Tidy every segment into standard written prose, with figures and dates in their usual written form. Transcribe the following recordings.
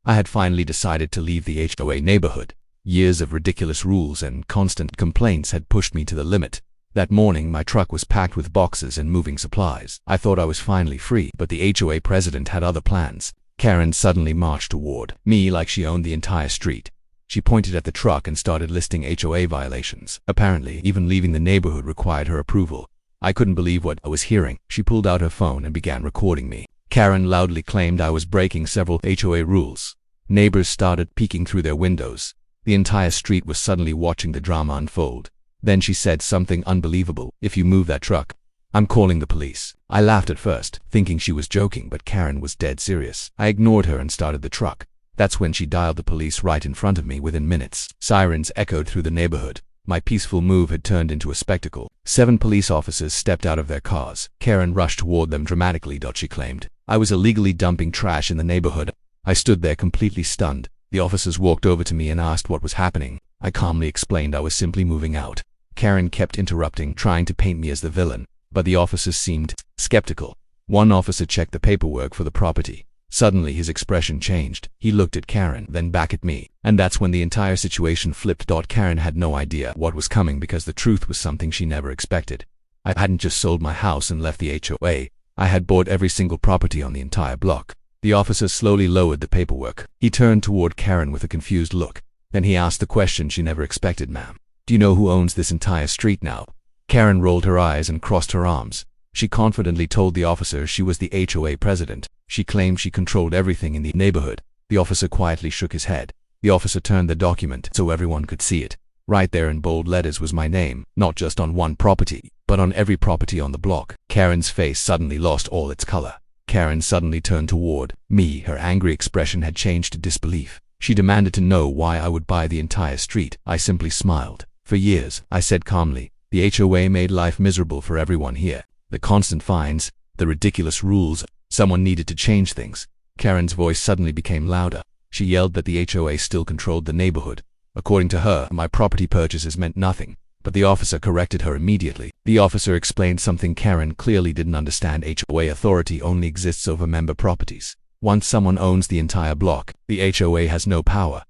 I had finally decided to leave the HOA neighborhood. Years of ridiculous rules and constant complaints had pushed me to the limit. That morning, my truck was packed with boxes and moving supplies. I thought I was finally free, but the HOA president had other plans. Karen suddenly marched toward me like she owned the entire street. She pointed at the truck and started listing HOA violations. Apparently, even leaving the neighborhood required her approval. I couldn't believe what I was hearing. She pulled out her phone and began recording me. Karen loudly claimed I was breaking several HOA rules. Neighbors started peeking through their windows. The entire street was suddenly watching the drama unfold. Then she said something unbelievable. "If you move that truck, I'm calling the police." I laughed at first, thinking she was joking, but Karen was dead serious. I ignored her and started the truck. That's when she dialed the police right in front of me within minutes. Sirens echoed through the neighborhood. My peaceful move had turned into a spectacle. 7 police officers stepped out of their cars. Karen rushed toward them dramatically. She claimed I was illegally dumping trash in the neighborhood. I stood there completely stunned. The officers walked over to me and asked what was happening. I calmly explained I was simply moving out. Karen kept interrupting, trying to paint me as the villain, but the officers seemed skeptical. One officer checked the paperwork for the property. Suddenly his expression changed. He looked at Karen, then back at me. And that's when the entire situation flipped. Karen had no idea what was coming because the truth was something she never expected. I hadn't just sold my house and left the HOA. I had bought every single property on the entire block. The officer slowly lowered the paperwork. He turned toward Karen with a confused look. Then he asked the question she never expected. "Ma'am, do you know who owns this entire street now?" Karen rolled her eyes and crossed her arms. She confidently told the officer she was the HOA president. She claimed she controlled everything in the neighborhood. The officer quietly shook his head. The officer turned the document so everyone could see it. Right there in bold letters was my name, not just on one property, but on every property on the block. Karen's face suddenly lost all its color. Karen suddenly turned toward me. Her angry expression had changed to disbelief. She demanded to know why I would buy the entire street. I simply smiled. "For years," I said calmly, "the HOA made life miserable for everyone here. The constant fines, the ridiculous rules. Someone needed to change things." Karen's voice suddenly became louder. She yelled that the HOA still controlled the neighborhood. According to her, my property purchases meant nothing. But the officer corrected her immediately. The officer explained something Karen clearly didn't understand. HOA authority only exists over member properties. Once someone owns the entire block, the HOA has no power.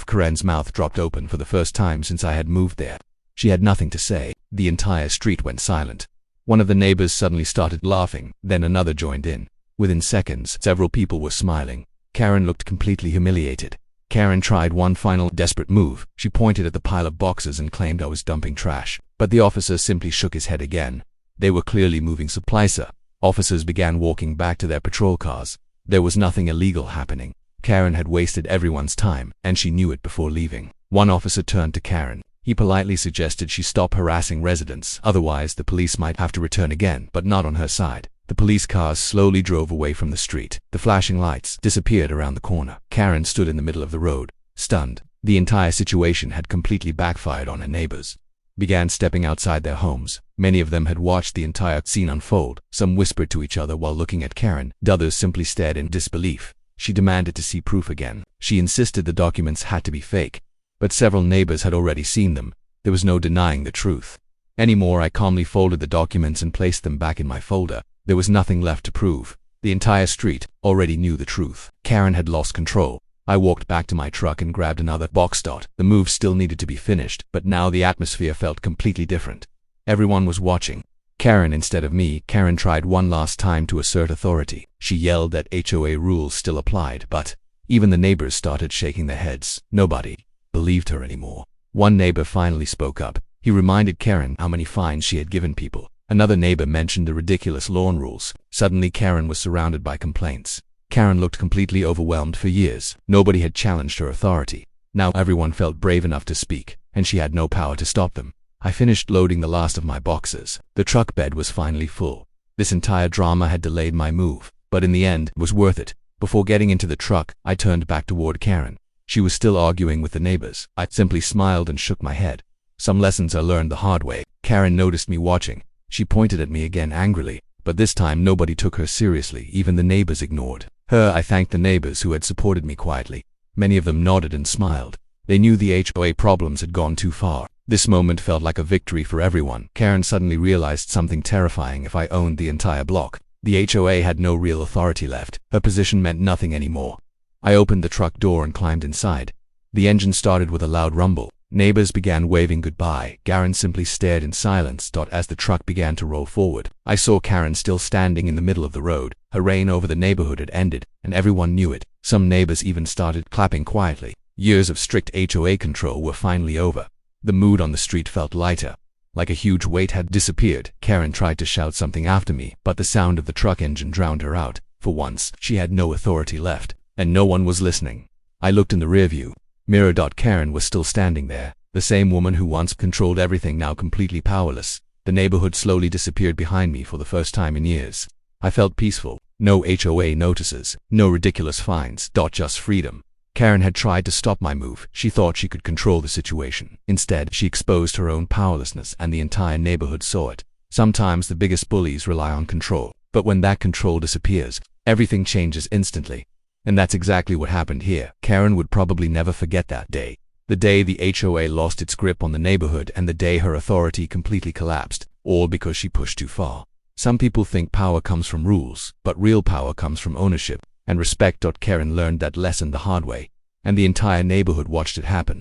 Karen's mouth dropped open for the first time since I had moved there. She had nothing to say. The entire street went silent. One of the neighbors suddenly started laughing, then another joined in. Within seconds, several people were smiling. Karen looked completely humiliated. Karen tried one final desperate move. She pointed at the pile of boxes and claimed I was dumping trash. But the officer simply shook his head again. They were clearly moving supplies, sir. Officers began walking back to their patrol cars. There was nothing illegal happening. Karen had wasted everyone's time, and she knew it before leaving. One officer turned to Karen. He politely suggested she stop harassing residents, otherwise the police might have to return again, but not on her side. The police cars slowly drove away from the street. The flashing lights disappeared around the corner. Karen stood in the middle of the road, stunned. The entire situation had completely backfired on her neighbors. Began stepping outside their homes. Many of them had watched the entire scene unfold. Some whispered to each other while looking at Karen. Others simply stared in disbelief. She demanded to see proof again. She insisted the documents had to be fake. But several neighbors had already seen them. There was no denying the truth. Anymore, I calmly folded the documents and placed them back in my folder. There was nothing left to prove. The entire street already knew the truth. Karen had lost control. I walked back to my truck and grabbed another box. The move still needed to be finished, but now the atmosphere felt completely different. Everyone was watching. Karen instead of me. Karen tried one last time to assert authority. She yelled that HOA rules still applied, but even the neighbors started shaking their heads. Nobody believed her anymore. One neighbor finally spoke up. He reminded Karen how many fines she had given people. Another neighbor mentioned the ridiculous lawn rules. Suddenly Karen was surrounded by complaints. Karen looked completely overwhelmed. For years, nobody had challenged her authority. Now everyone felt brave enough to speak, and she had no power to stop them. I finished loading the last of my boxes. The truck bed was finally full. This entire drama had delayed my move, but in the end, it was worth it. Before getting into the truck, I turned back toward Karen. She was still arguing with the neighbors. I simply smiled and shook my head. Some lessons I learned the hard way. Karen noticed me watching. She pointed at me again angrily, but this time nobody took her seriously. Even the neighbors ignored her. I thanked the neighbors who had supported me quietly. Many of them nodded and smiled. They knew the HOA problems had gone too far. This moment felt like a victory for everyone. Karen suddenly realized something terrifying. If I owned the entire block, the HOA had no real authority left. Her position meant nothing anymore. I opened the truck door and climbed inside. The engine started with a loud rumble. Neighbors began waving goodbye. Karen simply stared in silence. As the truck began to roll forward, I saw Karen still standing in the middle of the road. Her reign over the neighborhood had ended, and everyone knew it. Some neighbors even started clapping quietly. Years of strict HOA control were finally over. The mood on the street felt lighter, like a huge weight had disappeared. Karen tried to shout something after me, but the sound of the truck engine drowned her out. For once, she had no authority left, and no one was listening. I looked in the rearview mirror. Karen was still standing there, the same woman who once controlled everything, now completely powerless. The neighborhood slowly disappeared behind me for the first time in years. I felt peaceful. No HOA notices, no ridiculous fines. Just freedom. Karen had tried to stop my move. She thought she could control the situation. Instead, she exposed her own powerlessness, and the entire neighborhood saw it. Sometimes the biggest bullies rely on control, but when that control disappears, everything changes instantly. And that's exactly what happened here. Karen would probably never forget that day. The day the HOA lost its grip on the neighborhood, and the day her authority completely collapsed, all because she pushed too far. Some people think power comes from rules, but real power comes from ownership and respect. Karen learned that lesson the hard way, and the entire neighborhood watched it happen.